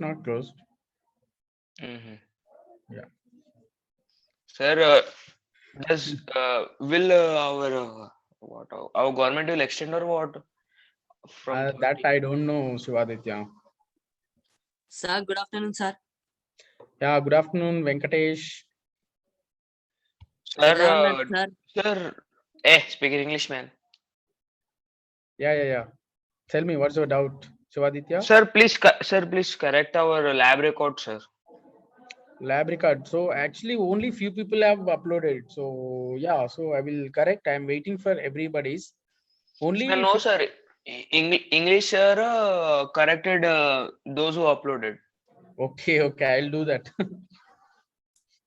not closed. Mhm. Yeah. Sir, will our government will extend or what from That 30? I don't know, Shivaditya. Sir, good afternoon, sir. Yeah, good afternoon, Venkatesh. Sir, Sir. sir, speak in English, man. Yeah. Tell me, what's your doubt, Shivaditya? Sir, please correct our lab record, sir. Lab record. So actually, only few people have uploaded. So yeah, so I will correct. I'm waiting for everybody's. Only Sir, no, sir. English, sir, corrected those who uploaded. Okay, I'll do that.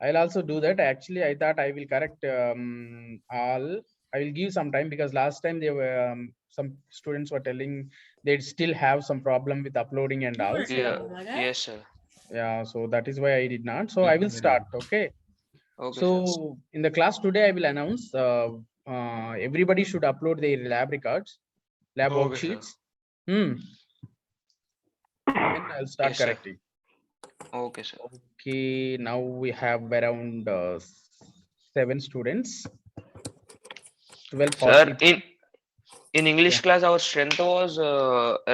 I'll also do that. Actually, I thought I will correct all. I will give some time because last time they were some students were telling they still have some problem with uploading and all. Yeah. So Yes, sir. yeah, so that is why I did not. So I will start. Okay. Okay, sir. So in the class today, I will announce everybody should upload their lab records, lab Okay, sir. worksheets. Then I'll start Yes, sir. correcting. Okay, sir. Okay, now we have around 7 students. 1240. Sir, in English Yeah. class, our strength was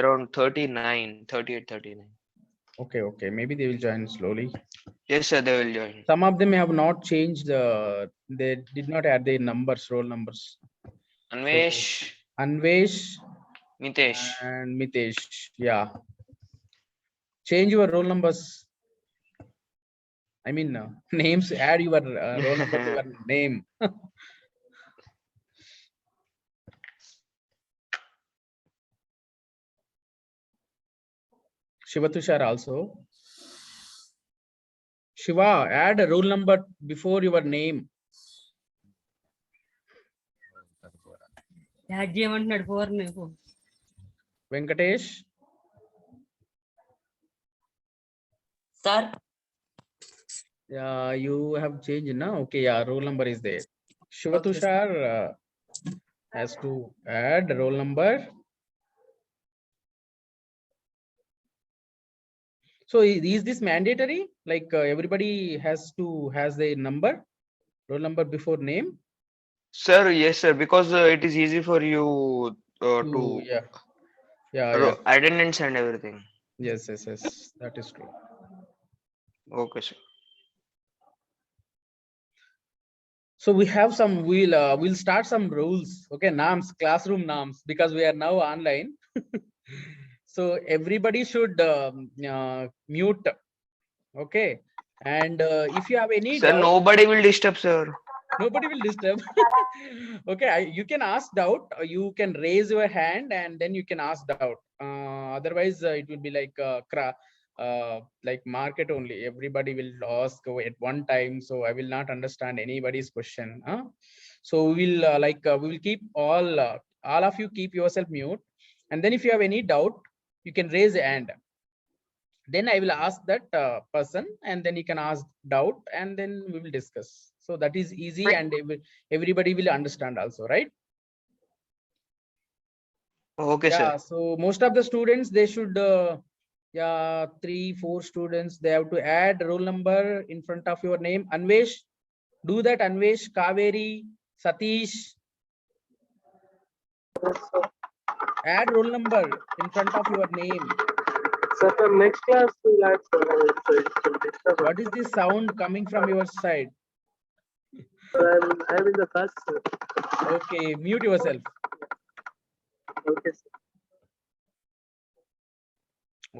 around 39, 38, 39. Okay. Maybe they will join slowly. Yes, sir, they will join. Some of them have not changed. They did not add their numbers, roll numbers. Anvesh, Anvesh Mitesh. and Mitesh. Yeah. Change your roll numbers. I mean, names. Add your roll number to your name. Shivatushar also. Shiva, add a roll number before your name. Add చేయమంటున్నాడు four నీకు. Venkatesh. Sir. Yeah, you have changed now. Okay, yeah, roll number is there. Shivatushar has to add roll number. So is this mandatory? Like everybody has their number, roll number before name? Sir, yes, sir, because it is easy for you to Yeah. attendance and everything. Yes. That is true. Okay, sir. So we have some. We'll start some rules. Okay, norms, classroom norms, because we are now online. So everybody should mute. Okay, and if you have any Sir, doubt, nobody will disturb, sir. nobody will disturb. Okay, you can ask doubt. You can raise your hand and then you can ask doubt. Otherwise, it will be like market only. Everybody will ask at one time, so I will not understand anybody's question. So we will keep all of you keep yourself mute, and then if you have any doubt, you can raise a hand. Then I will ask that person, and then you can ask doubt, and then we will discuss. So that is easy, and everybody will understand also, right? Okay, Yeah, sir. so most of the students, they should 3-4 students, they have to add roll number in front of your name. Anvesh, do that. Anvesh, Kaveri, Satish, add roll number in front of your name. Sir, next class we'll add, sir. What is this sound coming from your side? I'm in the class, sir. Okay, mute yourself. Okay, sir.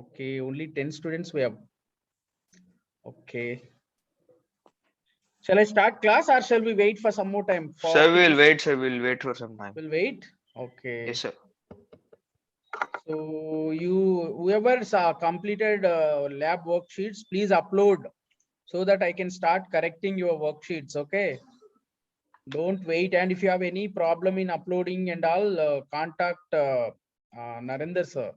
Okay, only 10 students we have. Okay. Shall I start class or shall we wait for some more time? Sir, we'll wait, sir. We'll wait for some time. We'll wait. Okay. Yes, sir. So whoever completed lab worksheets, please upload so that I can start correcting your worksheets. Okay. Don't wait. And if you have any problem in uploading and all, contact Narendra sir,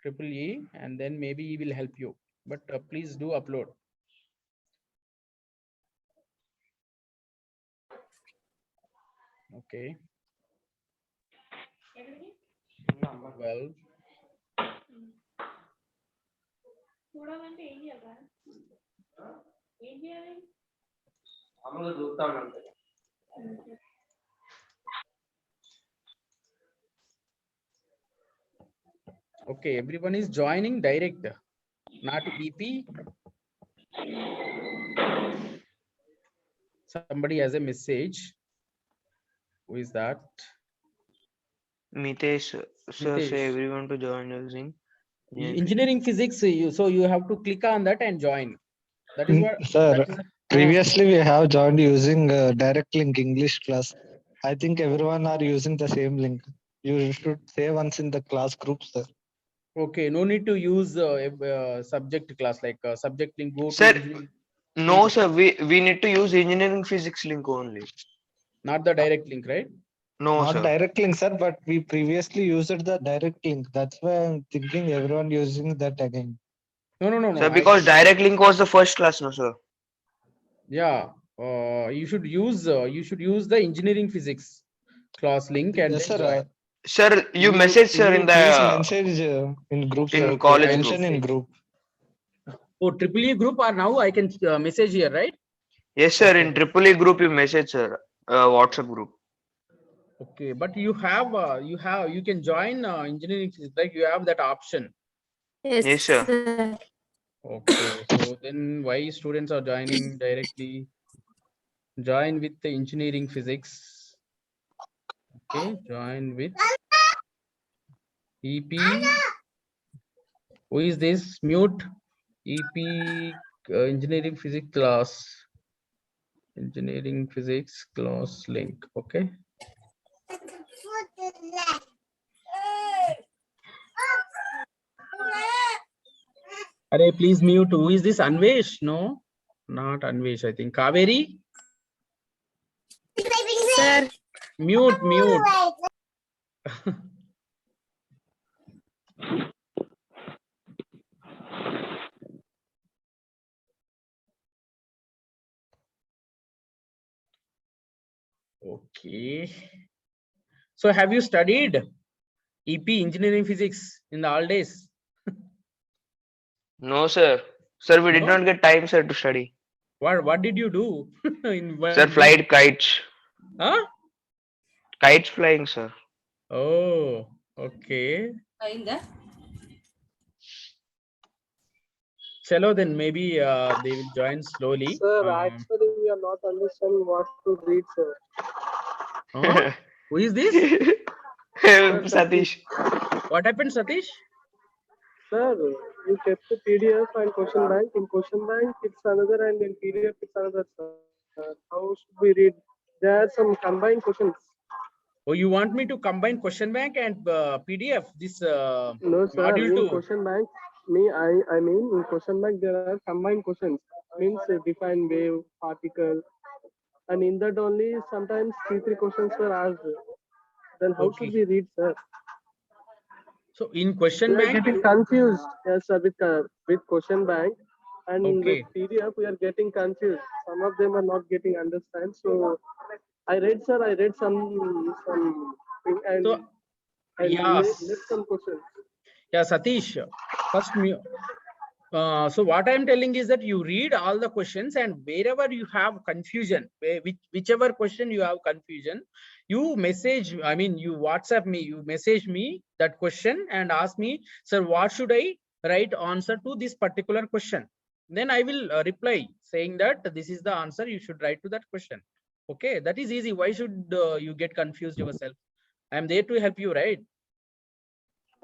Triple E, and then maybe he will help you. But please do upload. Okay. 12. Okay, everyone is joining direct, not EP. Somebody has a message. Who is that? Mitesh, sir, Mitesh. say everyone to join using. Engineering physics, so you have to click on that and join. That is what. Sir, that is previously we have joined using direct link English class. I think everyone are using the same link. You should say once in the class group, sir. Okay, no need to use subject class like subject link. Go to Sir, engineering, no, sir, we need to use engineering physics link only. not the direct link, right? No, Not sir. direct link, sir, but we previously used the direct link. That's why I'm thinking everyone using that again. No. Sir, because direct link was the first class, no, sir. Yeah, you should use the engineering physics class link and Yes, then sir. join. Sir, you message, sir, in Please the message in group, in sir. college Mention group. in group. Oh, triple E group, or now I can message here, right? Yes, sir. Okay. In AAA group, you message, sir. WhatsApp group. Okay, but you can join engineering physics, like you have that option. Yes, sir. Okay, so then why students are joining directly? Join with the engineering physics. Okay, join with EP. Who is this? Mute. EP engineering physics class. Engineering physics class link. Okay. Arey, please mute. Who is this? Anvesh? No, not Anvesh. I think Kaveri. Sir. Mute. Okay. So have you studied EP engineering physics in the all days? No, sir. Sir, we did No? not get time, sir, to study. What did you do in one Sir, week? flight kites. Huh? Kites flying, sir. Oh, okay. Chalo, then maybe they will join slowly. Sir, actually, we are not understanding what to read, sir. Huh? Who is this? Satish. What happened, Satish? Sir, you kept the PDF and question bank. In question bank, it's another, and in PDF, it's another, sir. How should we read? There are some combined questions. Oh, you want me to combine question bank and PDF? This No, sir. module In 2. question bank, I mean, in question bank, there are combined questions. Means define wave, particle, and in that only sometimes 3 questions were asked. Then how Okay. should we read, sir? So in question We are bank, getting confused, yes, sir, with question bank, and Okay. with PDF we are getting confused. Some of them are not getting understand. So I read, sir. I read some and So, I yes. left some questions. Yeah, Satish. First, so what I am telling is that you read all the questions, and wherever you have confusion, whichever question you have confusion, you message. I mean, you WhatsApp me. You message me that question and ask me, sir, what should I write answer to this particular question? Then I will reply saying that this is the answer you should write to that question. Okay, that is easy. Why should you get confused yourself? I am there to help you, right?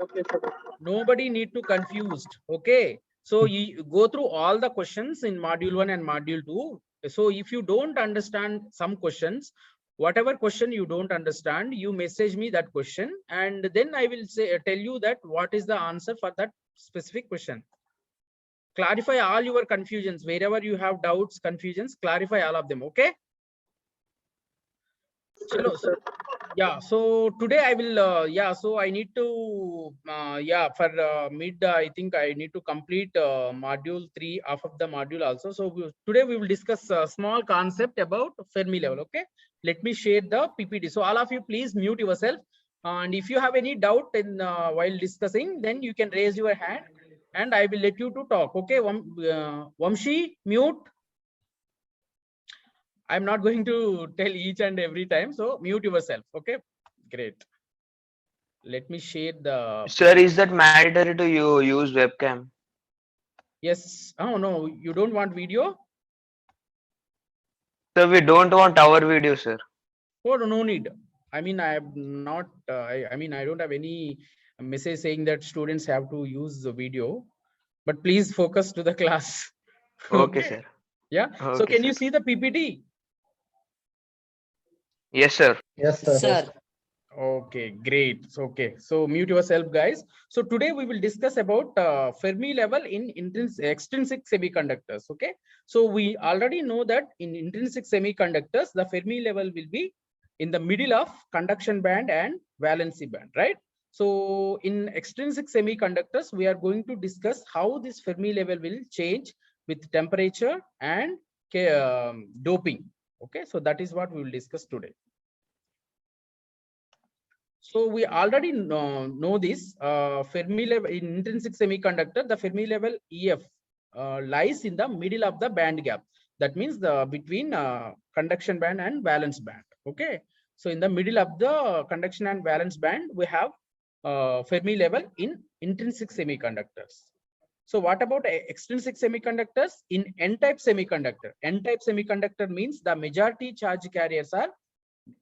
Okay, sir. Nobody need to confused. Okay, so you go through all the questions in module 1 and module 2. So if you don't understand some questions, whatever question you don't understand, you message me that question, and then I will tell you that what is the answer for that specific question. Clarify all your confusions. Wherever you have doubts, confusions, clarify all of them. Okay. Chalo, so, yeah, so today I will so I need to for mid I think I need to complete module 3 of the module also. So today we will discuss a small concept about Fermi level. Okay, let me share the PPT. So all of you please mute yourself, and if you have any doubt in while discussing, then you can raise your hand and I will let you to talk. Okay, Vamshi, mute. I'm not going to tell each and every time, so mute yourself. Okay, great. Let me share the. Sir, is that mandatory to you use webcam? Yes. Oh no, you don't want video? Sir, we don't want our video, sir. Oh, no need. I mean, I have not. I mean, I don't have any message saying that students have to use the video, but please focus to the class. Okay, sir. Yeah. So Okay, can you sir. see the PPT? Yes, sir. Yes, sir. Sir. Okay, great. So, okay, so mute yourself, guys. So today we will discuss about Fermi level in extrinsic semiconductors. Okay, so we already know that in intrinsic semiconductors, the Fermi level will be in the middle of conduction band and valency band, right? So in extrinsic semiconductors, we are going to discuss how this Fermi level will change with temperature and doping. Okay, so that is what we will discuss today. So we already know this Fermi level in intrinsic semiconductor, the Fermi level EF lies in the middle of the band gap. That means the between conduction band and valence band. Okay, so in the middle of the conduction and valence band, we have Fermi level in intrinsic semiconductors. So what about extrinsic semiconductors? In N-type semiconductor, N-type semiconductor means the majority charge carriers are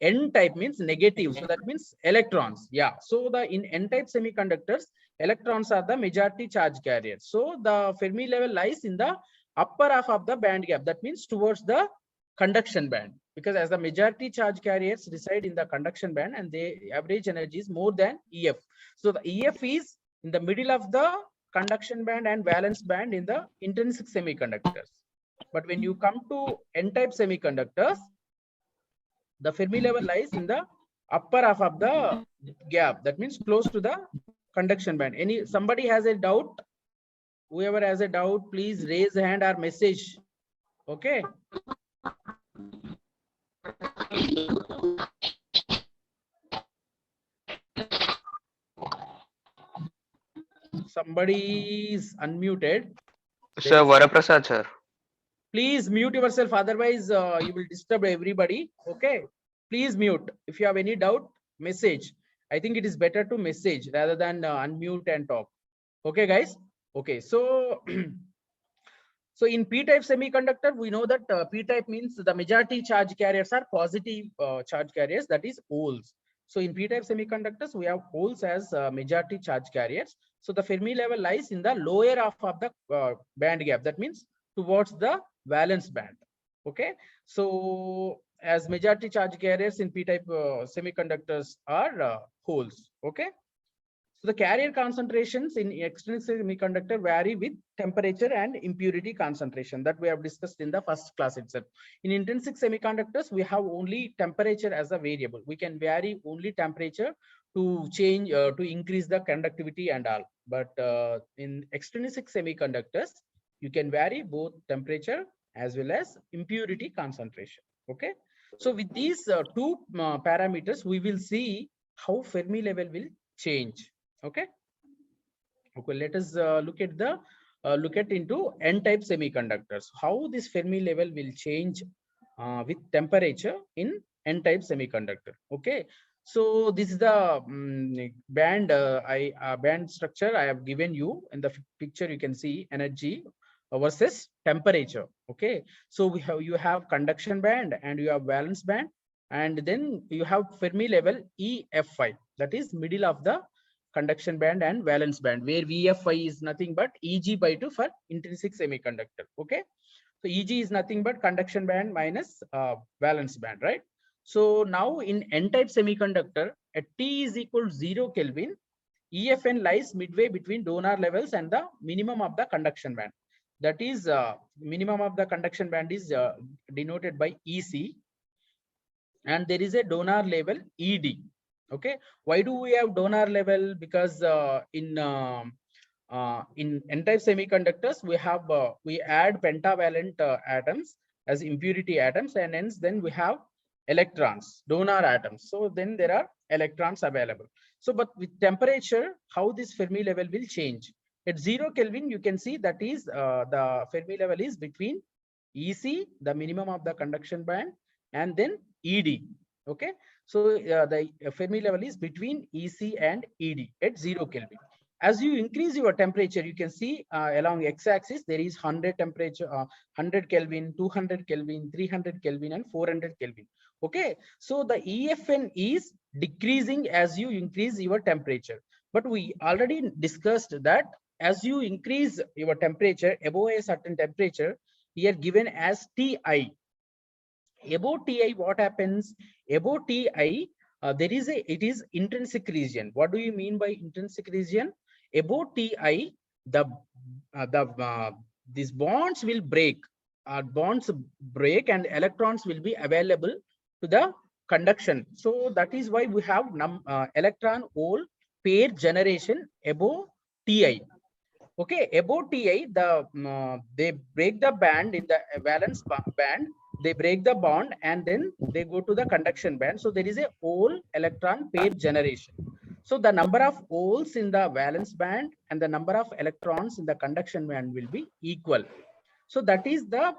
N-type means negative, so that means electrons. Yeah, so the in N-type semiconductors, electrons are the majority charge carriers. So the Fermi level lies in the upper half of the band gap. That means towards the conduction band, because as the majority charge carriers reside in the conduction band and the average energy is more than EF. So the EF is in the middle of the conduction band and valence band in the intrinsic semiconductors. But when you come to N-type semiconductors, the Fermi level lies in the upper half of the gap. That means close to the conduction band. Somebody has a doubt? Whoever has a doubt, please raise a hand or message. Okay. Somebody is unmuted. Sir, Varaprasad, sir. Please mute yourself, otherwise you will disturb everybody. Okay, please mute. If you have any doubt, message. I think it is better to message rather than unmute and talk. Okay, guys. Okay, so so in P-type semiconductor, we know that P-type means the majority charge carriers are positive charge carriers, that is holes. So in P-type semiconductors, we have holes as majority charge carriers. So the Fermi level lies in the lower half of the band gap. That means towards the valence band. Okay, so as majority charge carriers in P-type semiconductors are holes. Okay, so the carrier concentrations in extrinsic semiconductor vary with temperature and impurity concentration that we have discussed in the first class itself. In intrinsic semiconductors, we have only temperature as a variable. We can vary only temperature to change to increase the conductivity and all. But in extrinsic semiconductors, you can vary both temperature as well as impurity concentration. Okay, so with these two parameters, we will see how Fermi level will change. Okay, okay, let us look at into N-type semiconductors, how this Fermi level will change with temperature in N-type semiconductor. Okay, so this is the band band structure I have given you. In the picture you can see energy versus temperature. Okay, so you have conduction band and you have valence band, and then you have Fermi level EFI, that is middle of the conduction band and valence band, where VFI is nothing but Eg/2 for intrinsic semiconductor. Okay, so Eg is nothing but conduction band minus valence band, right? So now in N-type semiconductor, at T is equal to 0 Kelvin, EFN lies midway between donor levels and the minimum of the conduction band. That is minimum of the conduction band is denoted by EC, and there is a donor level ED. Okay, why do we have donor level? Because in N-type semiconductors, we add pentavalent atoms as impurity atoms, and hence then we have electrons, donor atoms. So then there are electrons available. So but with temperature, how this Fermi level will change? At 0 Kelvin, you can see that is the Fermi level is between EC, the minimum of the conduction band, and then ED. Okay, so the Fermi level is between EC and ED at 0 Kelvin. As you increase your temperature, you can see along x-axis there is 100 temperature, 100 Kelvin, 200 Kelvin, 300 Kelvin, and 400 Kelvin. Okay, so the EFN is decreasing as you increase your temperature. But we already discussed that as you increase your temperature above a certain temperature, here given as Ti. Above Ti, what happens? Above Ti, there is it is intrinsic region. What do you mean by intrinsic region? Above Ti, these bonds will break. Bonds break and electrons will be available to the conduction. So that is why we have electron hole pair generation above Ti. Okay, above Ti, they break the band in the valence band. They break the bond and then they go to the conduction band. So there is a hole electron pair generation. So the number of holes in the valence band and the number of electrons in the conduction band will be equal. So that is the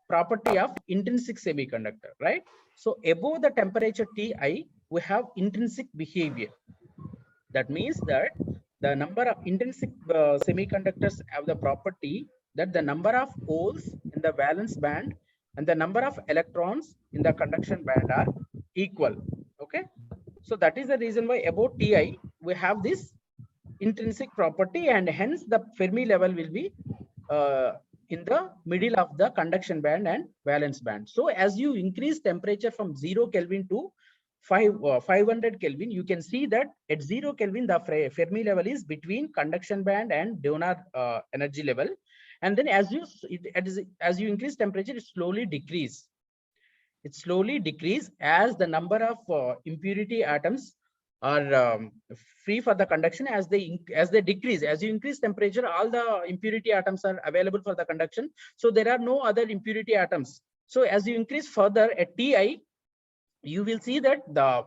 property of intrinsic semiconductor, right? So above the temperature Ti, we have intrinsic behavior. That means that the number of intrinsic semiconductors have the property that the number of holes in the valence band and the number of electrons in the conduction band are equal. Okay, so that is the reason why above Ti we have this intrinsic property, and hence the Fermi level will be in the middle of the conduction band and valence band. So as you increase temperature from 0 Kelvin to 500 Kelvin, you can see that at 0 Kelvin, the Fermi level is between conduction band and donor energy level. And then as you increase temperature, it slowly decrease. It slowly decrease as the number of impurity atoms are free for the conduction. As they decrease, as you increase temperature, all the impurity atoms are available for the conduction. So there are no other impurity atoms. So as you increase further at Ti, you will see that the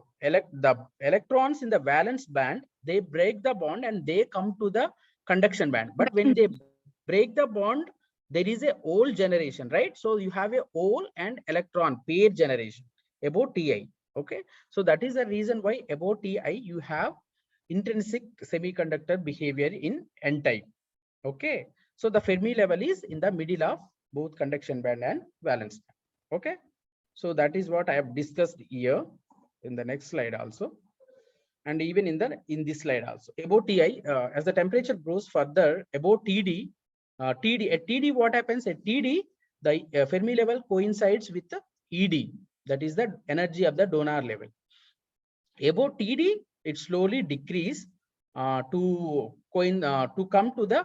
electrons in the valence band, they break the bond and they come to the conduction band. But when they break the bond, there is a hole generation, right? So you have a hole and electron pair generation above Ti. Okay, so that is the reason why above Ti you have intrinsic semiconductor behavior in N type. Okay, so the Fermi level is in the middle of both conduction band and valence band. Okay, so that is what I have discussed here in the next slide also, and even in this slide also. Above Ti, as the temperature grows further above TD, at TD what happens? At TD, the Fermi level coincides with the ED, that is the energy of the donor level. Above TD, it slowly decrease to come to the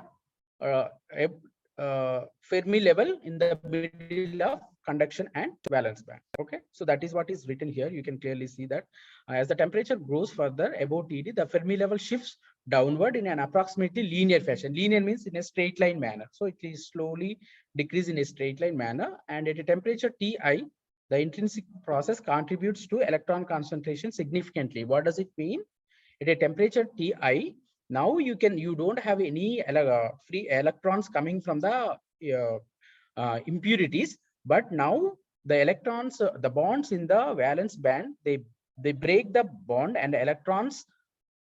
Fermi level in the middle of conduction and valence band. Okay, so that is what is written here. You can clearly see that as the temperature grows further above TD, the Fermi level shifts downward in an approximately linear fashion. Linear means in a straight line manner. So it is slowly decrease in a straight line manner, and at a temperature Ti, the intrinsic process contributes to electron concentration significantly. What does it mean? At a temperature Ti, now you don't have any free electrons coming from the impurities, but now the electrons, the bonds in the valence band, they break the bond and electrons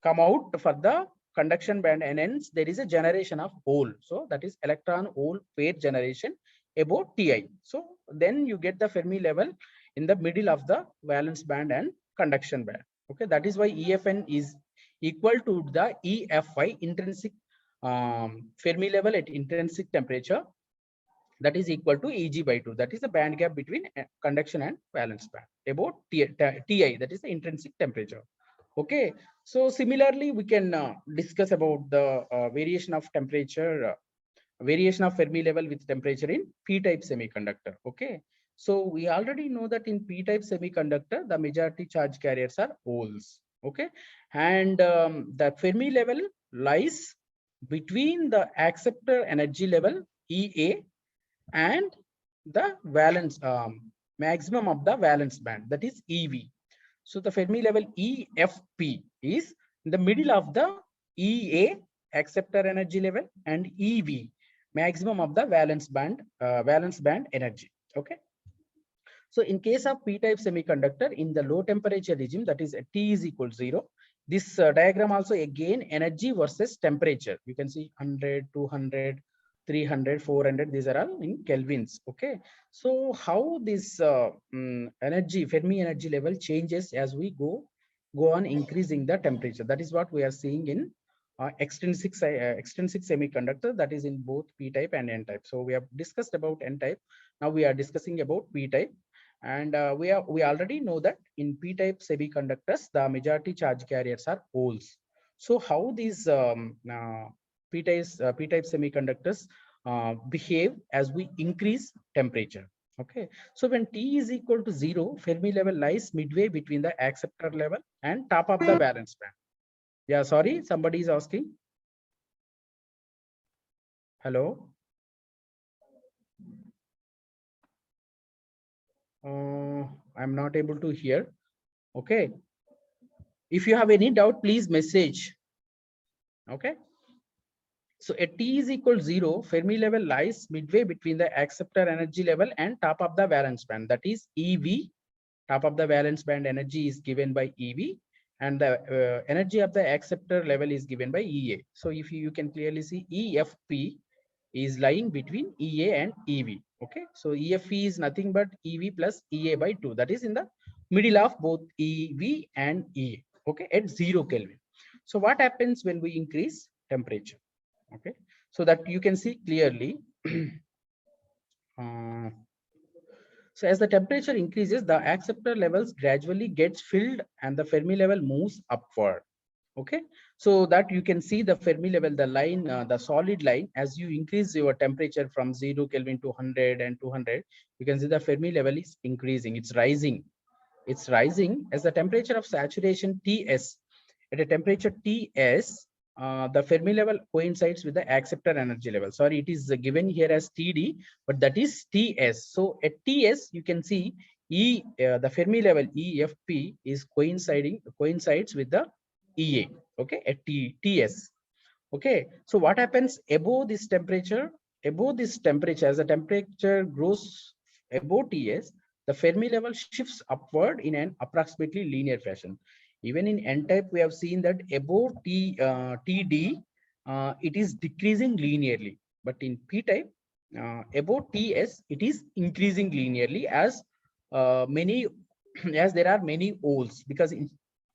come out for the conduction band, and hence there is a generation of hole. So that is electron hole pair generation above Ti. So then you get the Fermi level in the middle of the valence band and conduction band. Okay, that is why EFN is equal to the EFI, intrinsic Fermi level at intrinsic temperature, that is equal to Eg by 2. That is the band gap between conduction and valence band about Ti, that is the intrinsic temperature. Okay, so similarly we can discuss about the variation of temperature, variation of Fermi level with temperature in p-type semiconductor. Okay, so we already know that in p-type semiconductor the majority charge carriers are holes. Okay, and the Fermi level lies between the acceptor energy level Ea and the valence maximum of the valence band, that is Ev. So the Fermi level EFP is in the middle of the Ea acceptor energy level, and EV, maximum of the valence band energy. Okay. So in case of p-type semiconductor in the low temperature regime, that is T is equal to 0. This diagram also again energy versus temperature. You can see 100, 200, 300, 400. These are all in kelvins. Okay. So how this energy, Fermi energy level changes as we go on increasing the temperature. That is what we are seeing in extrinsic semiconductor, that is in both p-type and n-type. So we have discussed about n-type. Now we are discussing about p-type. And we already know that in p-type semiconductors, the majority charge carriers are holes. So how these p-type semiconductors behave as we increase temperature? Okay, so when T is equal to 0, Fermi level lies midway between the acceptor level and top of the valence band. Yeah, sorry, somebody is asking. Hello. I'm not able to hear. Okay. If you have any doubt, please message. Okay. So at T is equal to 0, Fermi level lies midway between the acceptor energy level and top of the valence band. That is EV. Top of the valence band energy is given by EV, and the energy of the acceptor level is given by EA. So if you can clearly see, EFP is lying between EA and EV. Okay, so EFP is nothing but EV plus EA by 2. That is in the middle of both EV and EA. Okay, at 0 Kelvin. So what happens when we increase temperature? Okay, so that you can see clearly. So as the temperature increases, the acceptor levels gradually gets filled and the Fermi level moves upward. Okay, so that you can see the Fermi level, the line, the solid line, as you increase your temperature from 0 Kelvin to 100 and 200, you can see the Fermi level is increasing. It's rising. It's rising as the temperature of saturation Ts. At a temperature Ts, the Fermi level coincides with the acceptor energy level. Sorry, it is given here as TD, but that is Ts. So at Ts, you can see the Fermi level EFP is coincides with the EA. Okay, at Ts. Okay, so what happens above this temperature? Above this temperature, as the temperature grows above Ts, the Fermi level shifts upward in an approximately linear fashion. Even in n-type, we have seen that above TD, it is decreasing linearly. But in p-type, above Ts, it is increasing linearly as as there are many holes, because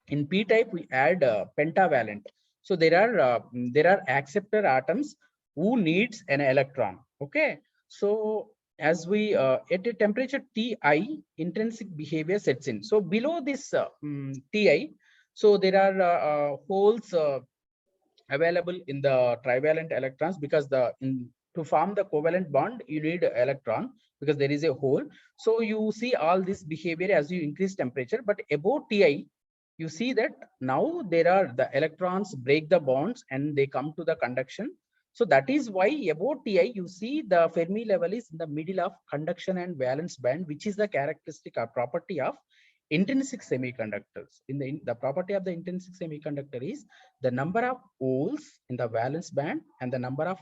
in p-type we add pentavalent. So there are acceptor atoms who needs an electron. Okay, so as we at a temperature Ti, intrinsic behavior sets in. So below this Ti, so there are holes available in the trivalent electrons, because to form the covalent bond you need an electron, because there is a hole. So you see all this behavior as you increase temperature, but above Ti, you see that now the electrons break the bonds and they come to the conduction. So that is why above Ti, you see the Fermi level is in the middle of conduction and valence band, which is the characteristic or property of intrinsic semiconductors. The property of the intrinsic semiconductor is the number of holes in the valence band and the number of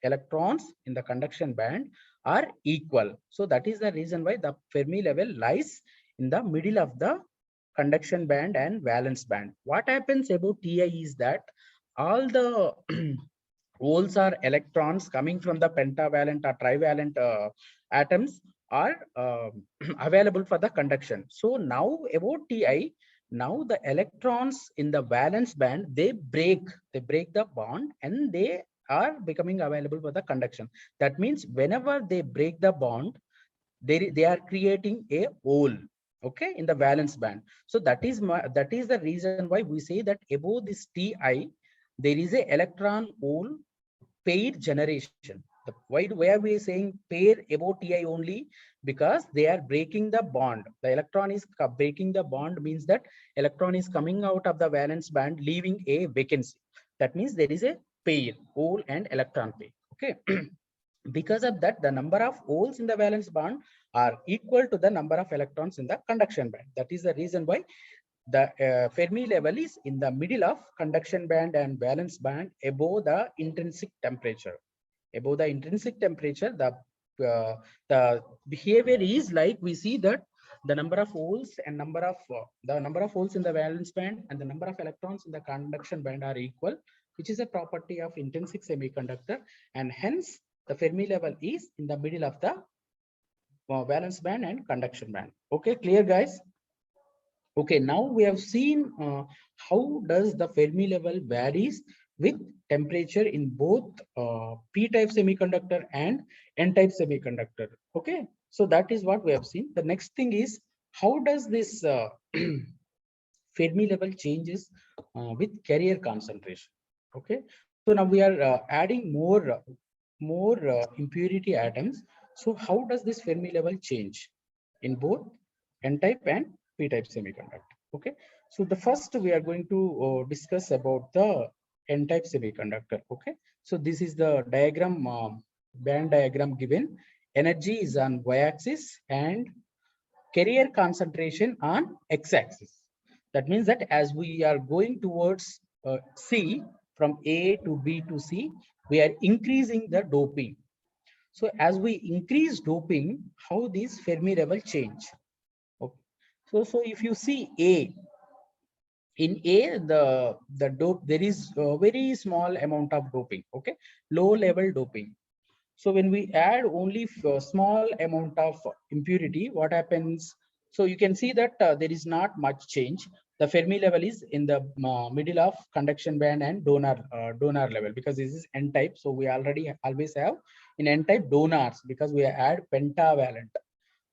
electrons in the conduction band are equal. So that is the reason why the Fermi level lies in the middle of the conduction band and valence band. What happens about Ti is that all the holes are electrons coming from the pentavalent or trivalent atoms are available for the conduction. So now about Ti, now the electrons in the valence band, they break the bond and they are becoming available for the conduction. That means whenever they break the bond, they are creating a hole, okay, in the valence band. So that is the reason why we say that above this Ti, there is a electron hole pair generation. Why are we saying pair above Ti only? Because they are breaking the bond. The electron is breaking the bond, means that electron is coming out of the valence band, leaving a vacancy. That means there is a pair, hole and electron pair. Okay. Because of that, the number of holes in the valence band are equal to the number of electrons in the conduction band. That is the reason why the Fermi level is in the middle of conduction band and valence band above the intrinsic temperature. Above the intrinsic temperature, the behavior is like we see that the number of holes and the number of holes in the valence band and the number of electrons in the conduction band are equal, which is a property of intrinsic semiconductor, and hence the Fermi level is in the middle of the valence band and conduction band. Okay, clear guys? Okay, now we have seen how does the Fermi level varies with temperature in both p-type semiconductor and n-type semiconductor. Okay, so that is what we have seen. The next thing is how does this Fermi level changes with carrier concentration. Okay, so now we are adding more impurity atoms. So how does this Fermi level change in both n-type and p-type semiconductor? Okay, so the first we are going to discuss about the n-type semiconductor. Okay, so this is the diagram, band diagram given. Energy is on y-axis and carrier concentration on x-axis. That means that as we are going towards C, from A to B to C, we are increasing the doping. So as we increase doping, how these Fermi level change? Okay. So if you see A, in A, the dope, there is a very small amount of doping. Okay, low level doping. So when we add only a small amount of impurity, what happens? So you can see that there is not much change. The Fermi level is in the middle of conduction band and donor level, because this is n-type. So we already always have in n-type donors because we add pentavalent.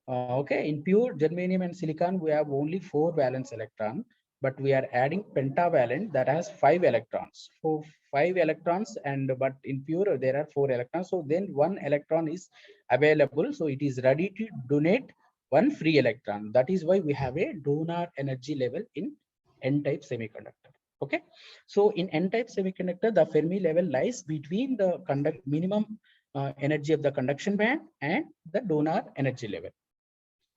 Okay, in pure germanium and silicon, we have only 4 valence electron, but we are adding pentavalent that has 5 electrons. So 5 electrons, and but in pure there are 4 electrons. So then 1 electron is available. So it is ready to donate 1 free electron. That is why we have a donor energy level in n-type semiconductor. Okay, so in n-type semiconductor, the Fermi level lies between the minimum energy of the conduction band and the donor energy level.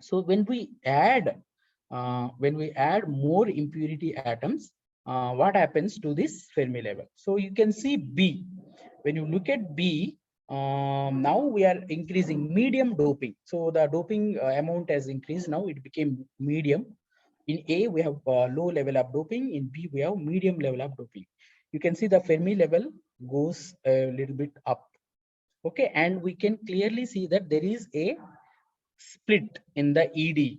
So when we add more impurity atoms, what happens to this Fermi level? So you can see B. When you look at B, now we are increasing medium doping. So the doping amount has increased. Now it became medium. In A, we have low level of doping. In B, we have medium level of doping. You can see the Fermi level goes a little bit up. Okay, and we can clearly see that there is a split in the ED.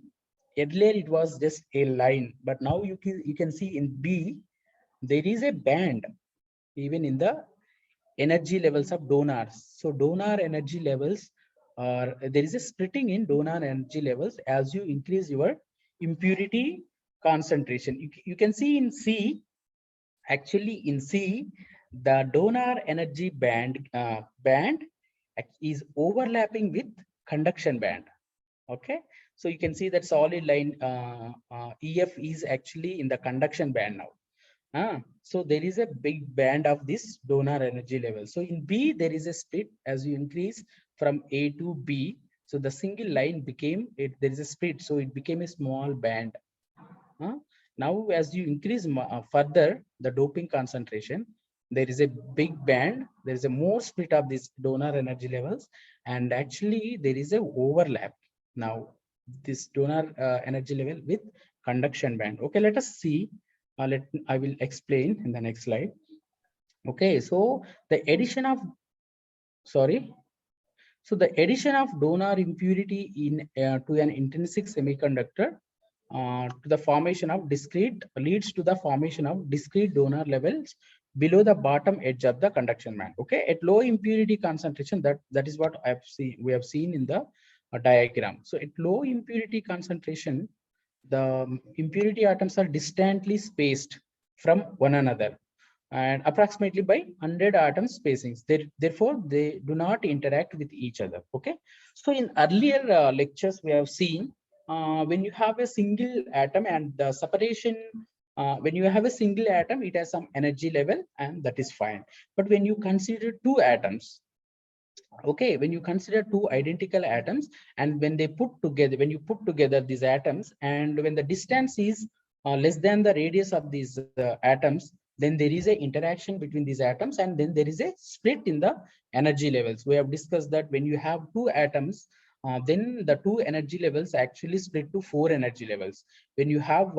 Earlier it was just a line, but now you can see in B there is a band even in the energy levels of donors. So donor energy levels are, there is a splitting in donor energy levels as you increase your impurity concentration. You can see in C, actually in C, the donor energy band is overlapping with conduction band. Okay, so you can see that solid line EF is actually in the conduction band now. So there is a big band of this donor energy level. So in B, there is a split as you increase from A to B. So the single line became, there is a split. So it became a small band. Now, as you increase further the doping concentration, there is a big band. There is a more split of these donor energy levels. And actually there is a overlap. Now, this donor energy level with conduction band. Okay, let us see. I will explain in the next slide. Okay, so the addition of, so the addition of donor impurity in to an intrinsic semiconductor to the formation of discrete leads to the formation of discrete donor levels below the bottom edge of the conduction band. Okay, at low impurity concentration, that is what we have seen in the diagram. So at low impurity concentration, the impurity atoms are distantly spaced from one another and approximately by 100 atom spacings. Therefore, they do not interact with each other. Okay, so in earlier lectures we have seen when you have a single atom and the separation, when you have a single atom, it has some energy level and that is fine. But when you consider two atoms, okay, when you consider two identical atoms and when they put together, when you put together these atoms and when the distance is less than the radius of these atoms, then there is a interaction between these atoms, and then there is a split in the energy levels. We have discussed that when you have two atoms, then the two energy levels actually split to 4 energy levels. When you have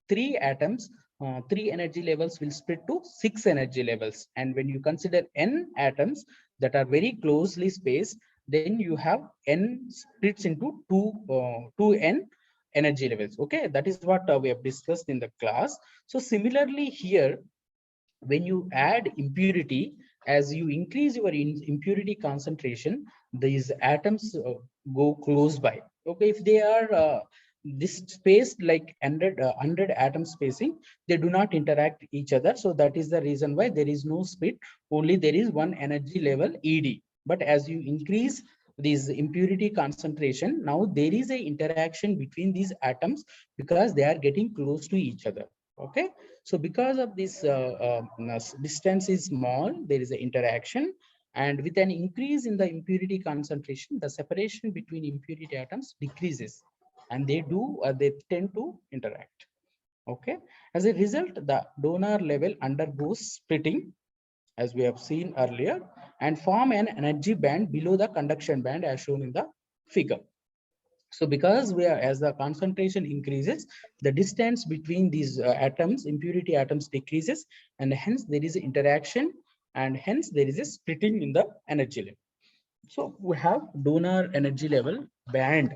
3 atoms, 3 energy levels will split to 6 energy levels. And when you consider n atoms that are very closely spaced, then you have n splits into 2n energy levels. Okay, that is what we have discussed in the class. So similarly here, when you add impurity, as you increase your impurity concentration, these atoms go close by. Okay, if they are this spaced like 100 atom spacing, they do not interact each other. So that is the reason why there is no split, only there is one energy level ED. But as you increase this impurity concentration, now there is a interaction between these atoms because they are getting close to each other. Okay, so because of this distance is small, there is an interaction, and with an increase in the impurity concentration, the separation between impurity atoms decreases, and they tend to interact. Okay, as a result, the donor level undergoes splitting, as we have seen earlier, and form an energy band below the conduction band as shown in the figure. So because as the concentration increases, the distance between these atoms, impurity atoms, decreases, and hence there is interaction, and hence there is a splitting in the energy level. So we have donor energy level band,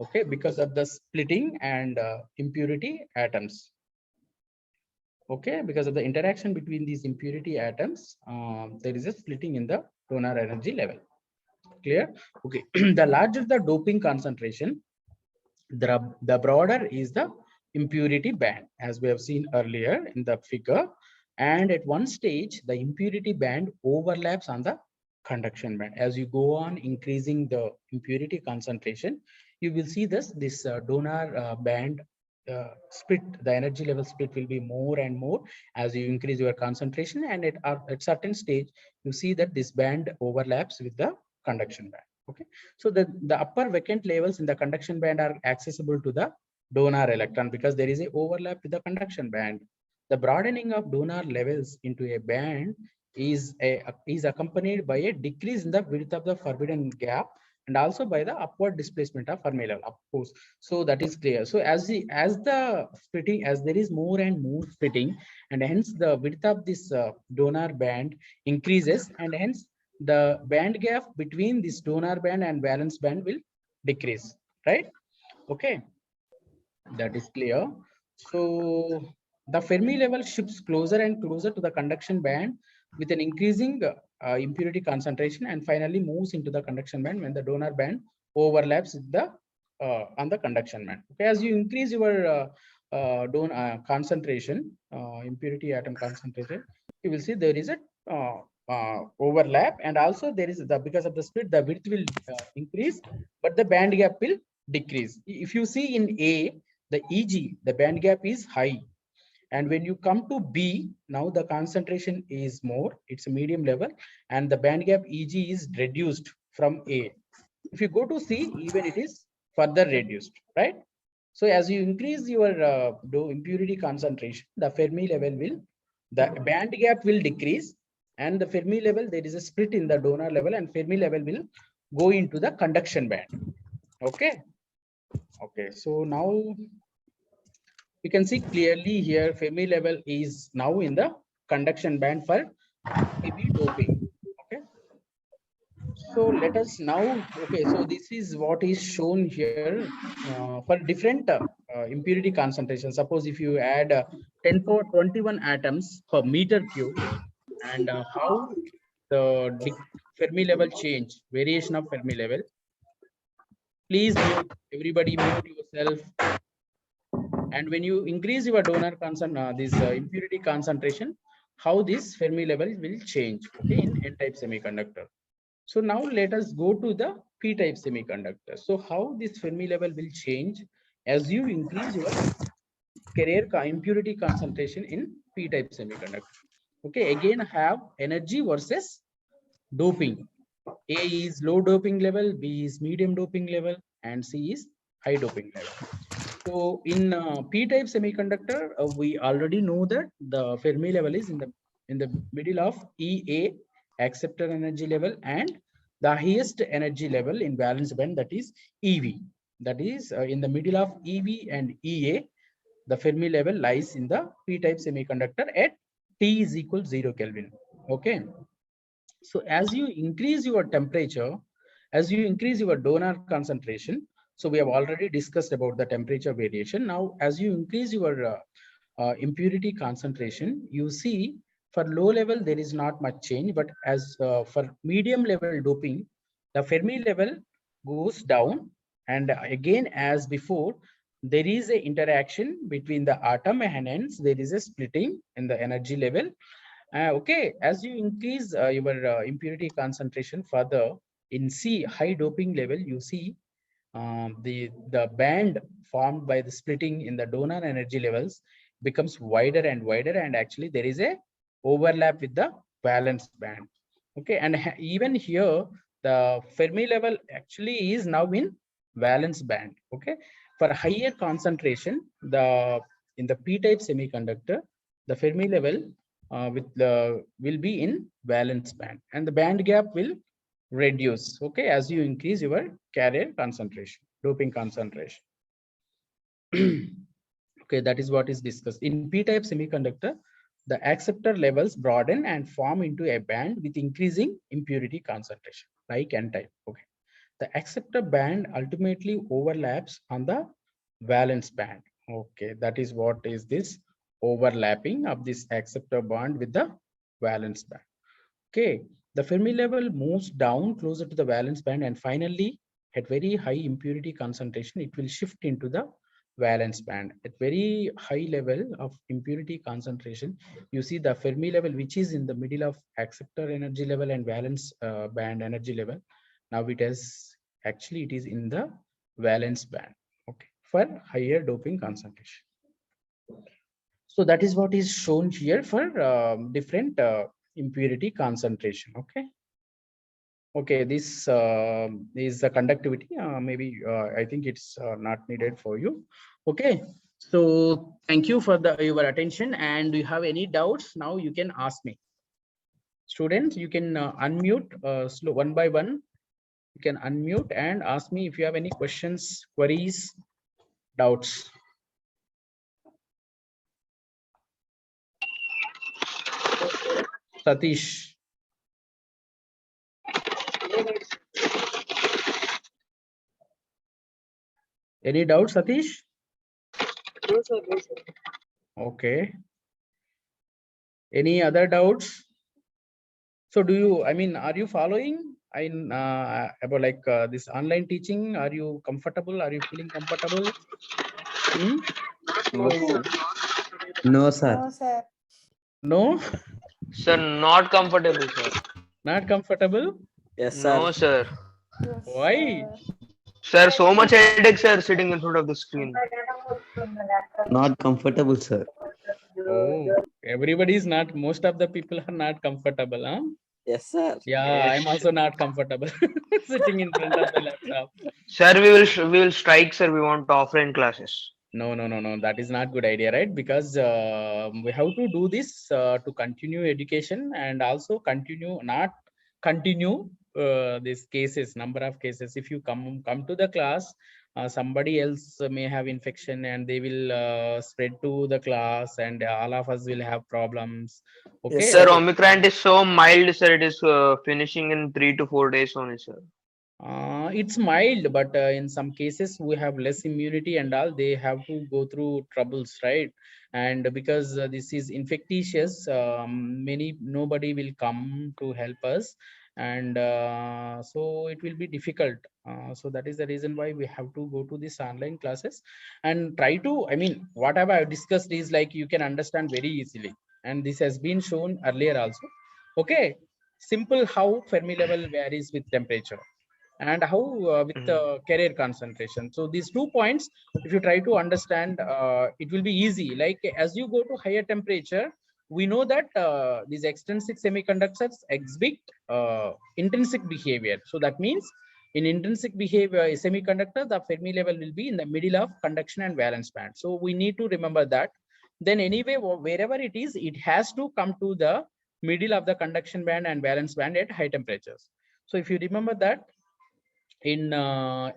okay, because of the splitting and impurity atoms. Okay, because of the interaction between these impurity atoms, there is a splitting in the donor energy level. Clear? Okay, the larger the doping concentration, the broader is the impurity band, as we have seen earlier in the figure. And at one stage, the impurity band overlaps on the conduction band. As you go on increasing the impurity concentration, you will see this donor band split, the energy level split will be more and more as you increase your concentration, and at certain stage you see that this band overlaps with the conduction band. Okay, so the upper vacant levels in the conduction band are accessible to the donor electron because there is a overlap with the conduction band. The broadening of donor levels into a band is accompanied by a decrease in the width of the forbidden gap, and also by the upward displacement of Fermi level, of course. So that is clear. So as the splitting, as there is more and more splitting, and hence the width of this donor band increases, and hence the band gap between this donor band and valence band will decrease, right? Okay, that is clear. So the Fermi level shifts closer and closer to the conduction band with an increasing impurity concentration, and finally moves into the conduction band when the donor band overlaps with the on the conduction band. Okay, as you increase your concentration, impurity atom concentration, you will see there is a overlap, and also there is because of the split, the width will increase, but the band gap will decrease. If you see in A, the EG, the band gap is high. And when you come to B, now the concentration is more, it's a medium level, and the band gap EG is reduced from A. If you go to C, even it is further reduced, right? So as you increase your impurity concentration, the Fermi level will, the band gap will decrease, and the Fermi level, there is a split in the donor level, and Fermi level will go into the conduction band. Okay. Okay, so now you can see clearly here Fermi level is now in the conduction band for heavy doping. Okay, so let us now, okay, so this is what is shown here for different impurity concentration. Suppose if you add 10 to 21 atoms per meter cube, and how the Fermi level change, variation of Fermi level. Please mute, everybody mute yourself. And when you increase your donor impurity concentration, how this Fermi level will change, okay, in N-type semiconductor. So now let us go to the P-type semiconductor. So how this Fermi level will change as you increase your carrier impurity concentration in P-type semiconductor. Okay, again have energy versus doping. A is low doping level, B is medium doping level, and C is high doping level. So in p-type semiconductor, we already know that the Fermi level is in the middle of EA, acceptor energy level, and the highest energy level in valence band, that is EV. That is in the middle of EV and EA, the Fermi level lies in the p-type semiconductor at T is equal 0 Kelvin. Okay. So as you increase your temperature, as you increase your donor concentration, so we have already discussed about the temperature variation. Now, as you increase your impurity concentration, you see for low level, there is not much change, but as for medium level doping, the Fermi level goes down. And again, as before, there is a interaction between the atom and hence there is a splitting in the energy level. Okay, as you increase your impurity concentration further in C high doping level, you see the band formed by the splitting in the donor energy levels becomes wider and wider, and actually there is a overlap with the valence band. Okay, and even here the Fermi level actually is now in valence band. Okay, for higher concentration, in the p-type semiconductor, the Fermi level will be in valence band, and the band gap will reduce, okay, as you increase your carrier concentration, doping concentration. Okay, that is what is discussed. In p-type semiconductor, the acceptor levels broaden and form into a band with increasing impurity concentration, like n-type. Okay, the acceptor band ultimately overlaps on the valence band. Okay, that is what is this overlapping of this acceptor bond with the valence band. Okay, the Fermi level moves down closer to the valence band, and finally at very high impurity concentration, it will shift into the valence band. At very high level of impurity concentration, you see the Fermi level, which is in the middle of acceptor energy level and valence band energy level. Now it is in the valence band, okay, for higher doping concentration. So that is what is shown here for different impurity concentration. Okay. Okay, this is the conductivity. Maybe I think it's not needed for you. Okay. So thank you for your attention. And do you have any doubts? Now you can ask me. Students, you can unmute slow one by one. You can unmute and ask me if you have any questions, queries, doubts. Satish. Any doubts, Satish? No, sir. No, sir. Okay. Any other doubts? So do you, I mean, are you following about like this online teaching? Are you comfortable? Are you feeling comfortable? Hmm? No, sir. No, sir. No, sir. No, Sir, not comfortable, sir. not comfortable. Yes, sir. No, sir. Yes, Why? Sir, so much headache, sir, sitting in front of the screen. Not comfortable, sir. Oh, everybody is not, most of the people are not comfortable, huh? Yes, sir. Yeah, I'm Yes. also not comfortable sitting in front of the laptop. Sir, we will strike, sir. We want offline classes. No, that is not good idea, right? Because we have to do this to continue education and also not continue these cases, number of cases. If you come to the class, somebody else may have infection and they will spread to the class, and all of us will have problems. Okay. Yes, Sir, sir. Omicron is so mild, sir. It is finishing in 3 to 4 days only, sir. It's mild, but in some cases we have less immunity and all, they have to go through troubles, right? And because this is infectious, nobody will come to help us, and so it will be difficult. So that is the reason why we have to go to these online classes and try to, I mean, whatever I've discussed is like you can understand very easily, and this has been shown earlier also. Okay, simple how Fermi level varies with temperature, and how with the carrier concentration. So these 2 points, if you try to understand, it will be easy. Like as you go to higher temperature, we know that these extrinsic semiconductors exhibit intrinsic behavior. So that means In intrinsic behavior semiconductor, the Fermi level will be in the middle of conduction and valence band. So we need to remember that. Then anyway, wherever it is, it has to come to the middle of the conduction band and valence band at high temperatures. So if you remember that, in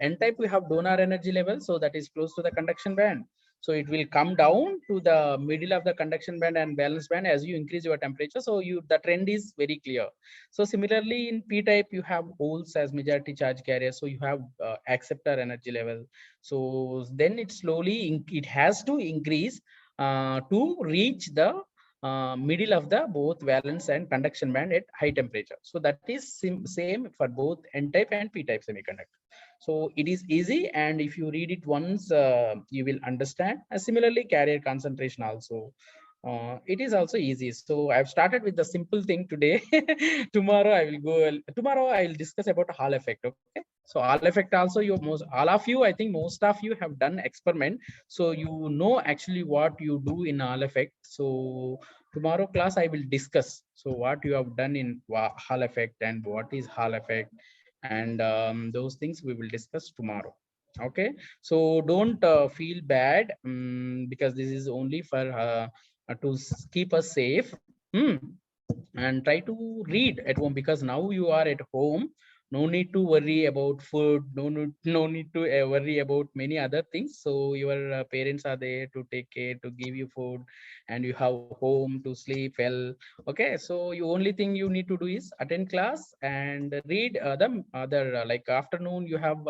n-type we have donor energy level, so that is close to the conduction band. So it will come down to the middle of the conduction band and valence band as you increase your temperature. So the trend is very clear. So similarly in p-type you have holes as majority charge carriers, so you have acceptor energy level. So then it slowly it has to increase to reach the middle of the both valence and conduction band at high temperature. So that is same for both n-type and p-type semiconductor. So it is easy, and if you read it once, you will understand. Similarly, carrier concentration also. It is also easy. So I've started with the simple thing today. Tomorrow I will discuss about Hall effect. Okay. So Hall effect also, all of you, I think most of you have done experiment. So you know actually what you do in Hall effect. So tomorrow class I will discuss. So what you have done in Hall effect and what is Hall effect, and those things we will discuss tomorrow. Okay, so don't feel bad because this is only for to keep us safe. And try to read at home, because now you are at home. No need to worry about food, no need to worry about many other things. So your parents are there to take care, to give you food, and you have home to sleep well. Okay, so you only thing you need to do is attend class and read the other like afternoon you have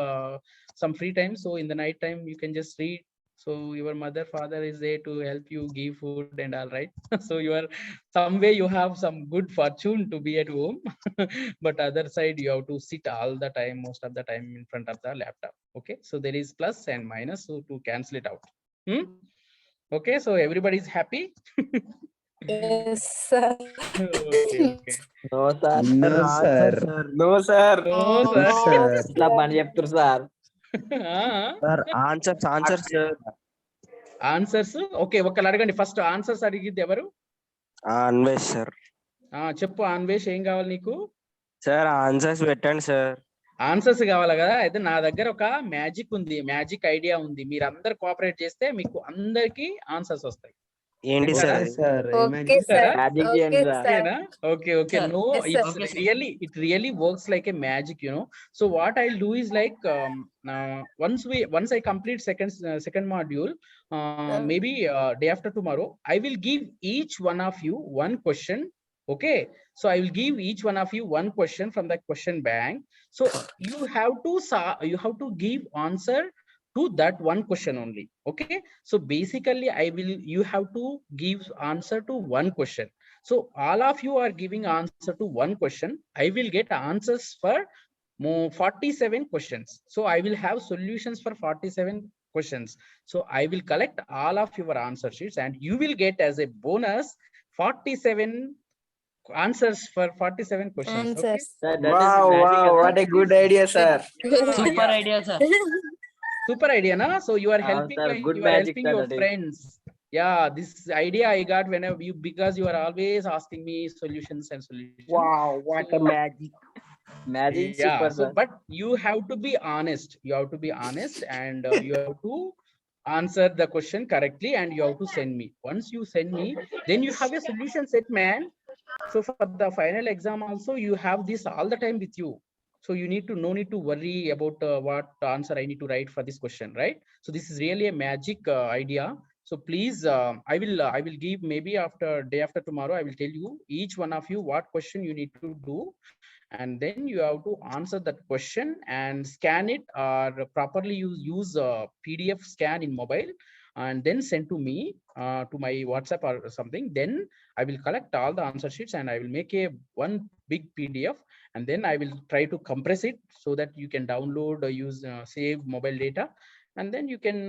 some free time, so in the night time you can just read. So your mother father is there to help you, give food and all, right? So you are some way you have some good fortune to be at home. But other side you have to sit all the time, most of the time in front of the laptop. Okay, so there is plus and minus, so to cancel it out. Okay, so everybody is happy. Yes, sir. Okay. No, sir. No, sir. No, sir. No, No, sir. sir. ఇట్లా పని చెప్తారు sir. Sir, answers, sir. Answers okay, ఒకళ్ళు అడగండి first. Answers అడిగిద్ది ఎవరు? Anvesh sir. చెప్పు అన్వేష్, ఏం కావాలి నీకు? సార్ ఆన్సర్స్ పెట్టండి సార్. ఆన్సర్స్ కావాలా కదా? అయితే నా దగ్గర ఒక మ్యాజిక్ ఉంది, మ్యాజిక్ ఐడియా ఉంది. మీరు అందరు కోఆపరేట్ చేస్తే మీకు అందరికి ఆన్సర్స్ వస్తాయి. ఏంటి sir? Okay, sir. Magic Okay, చేయండి sir. sir. Okay, Sir. no, Yes, sir. it's Okay, sir. really works like a magic, you know. So what I'll do is like once I complete second module, maybe day after tomorrow, I will give each one of you one question. Okay, so I will give each one of you one question from the question bank. So you have to give answer to that one question only. Okay, so basically you have to give answer to one question. So all of you are giving answer to one question. I will get answers for 47 questions. So I will have solutions for 47 questions. So I will collect all of your answer sheets, and you will get as a bonus 47 answers for 47 questions. Okay? Answers. Sir, that is Wow, magic, wow, what a good idea, sir. Super idea, sir. Super idea, na? So you are helping, sir, good you are magic, helping sir, your that is. friends. Yeah, this idea I got whenever because you are always asking me solutions and solutions. Wow, what a So- magic. Magic Yeah, super, so sir. but you have to be honest. You have to be honest, and you have to answer the question correctly, and you have to send me. Once you send me, then you have a solution set, man. So for the final exam also, you have this all the time with you. So you no need to worry about what answer I need to write for this question, right? So this is really a magic idea. So please, I will give maybe day after tomorrow, I will tell you each one of you what question you need to do, and then you have to answer that question and scan it, or properly use PDF scan in mobile, and then send to me to my WhatsApp or something. Then I will collect all the answer sheets and I will make one big PDF, and then I will try to compress it so that you can download or use save mobile data, and then you can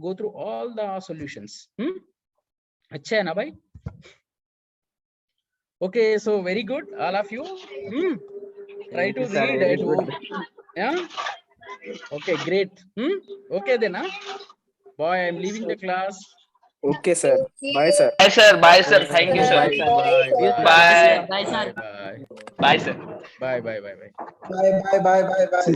go through all the solutions. Acha hai na bhai? Okay, so very good, all of you. Try to Thank you, sir. read Very at good. home. Yeah. Okay, great. Okay then, boy, I'm leaving the class. Okay, sir. Bye, sir. Bye, sir. Bye, sir. Thank you, sir. Bye, sir. Bye. Bye, sir. Bye, sir. Bye. Bye. Bye, bye, bye, bye, bye.